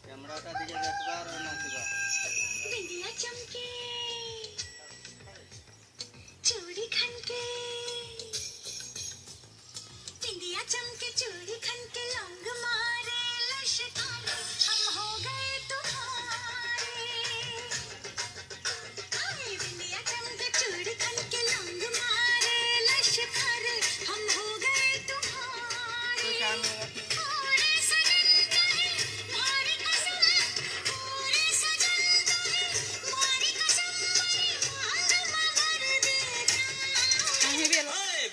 कैमराटा दिखे देखबा और नाचबा बिंदिया चमके चूड़ी खनके बिंदिया चमके चूड़ी खनके लौंग मारे लश्कारे हम हो गए तुम्हारे हाय बिंदिया चमके चूड़ी खनके लौंग मारे लश्कारे हम हो गए तुम्हारे पूरे सजन कहे भारी कसम पूरे सजन कहे भारी कसम मांग मगर देता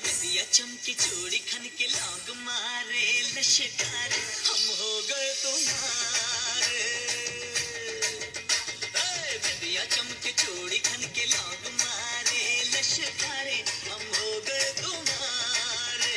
बिंदिया चमके चूड़ी खनके लौंग मारे लश्कारे हम हो गए तुम्हारे बिंदिया चमके चूड़ी खनके लौंग मारे लश्कारे हम हो गए तुम्हारे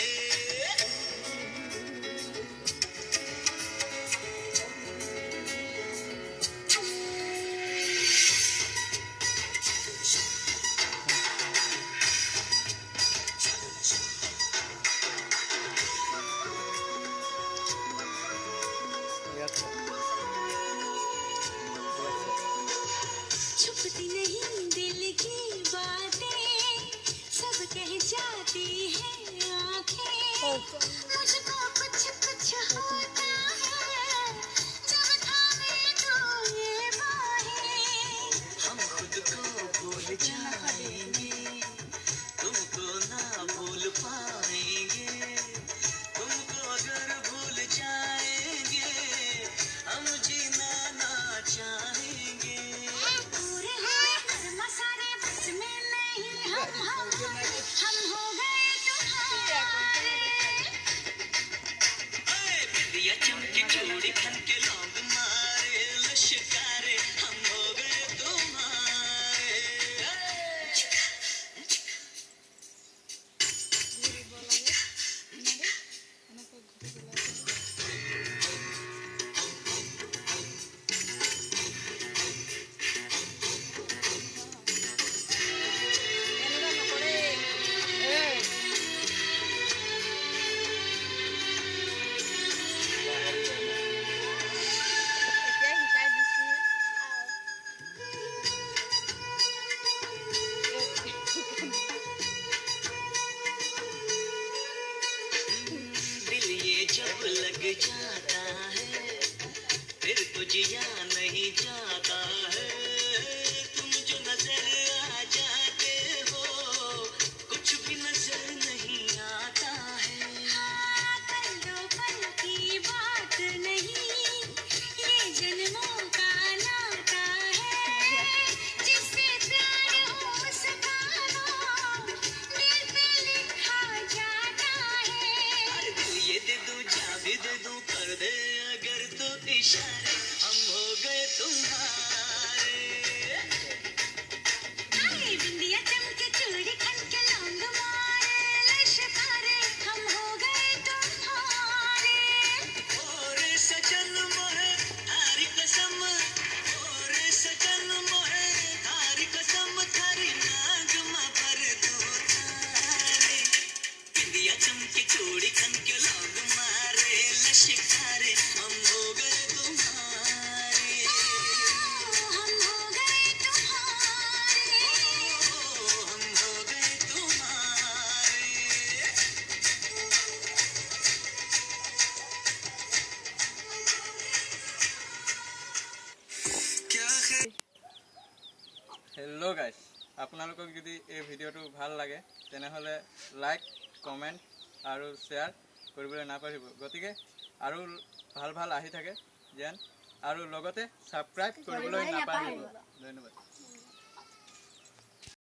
छुपती नहीं दिल की बातें सब कह जाती हैं आंखें मुझको कुछ कुछ होता है जब थामे तो ये बाहें हम खुद को भूल जाएंगे तुमको ना भूल पाएंगे तुमको अगर भूल जाएंगे हम जीना ना चाहेंगे पूरे हुए कर्म सारे बस में नहीं हम हो गए तुम्हारे बिंदिया चमके चूड़ी खनके लौंग मारे लश्कारे हम हो गए तुम्हारे दिल ये जब लग जाता है फिर तो जिया नहीं जाता है तुम जो नजर आ जाते हो कुछ भी नजर नहीं आता है कर लो पल की बात नहीं ये जन्मों का नाता है जिससे प्यार हो उसका नाम दिल पे लिखा जाता है दिल ये दे दूं चाबी दे दूं कर दे अगर तो इशारे हम हो गए तुम्हारे हाय बिंदिया चमके चूड़ी खनके लौंग मारे लश्कारे हम हो गए तुम्हारे और सजन मोहे थारी कसम और सजन मोहे थारी कसम थारी नाग में भर दूं तारे बिंदिया चमके चूड़ी खनके लौंग मारे लश्कारे हम हो गए तुम्हारे हम हो गए तुम्हारे हम हो गए तुम्हारे क्या है हेलो गाइस আপোনালোকক যদি এই ভিডিওটো ভাল লাগে তেনেহলে লাইক কমেন্ট আৰু শেয়াৰ কৰিবলৈ নাপাহৰিব গতিকে আৰু ভাল ভাল আহি থাকে যেন আৰু লগতে সাবস্ক্ৰাইব কৰিবলৈ নাপাহৰিব ধন্যবাদ।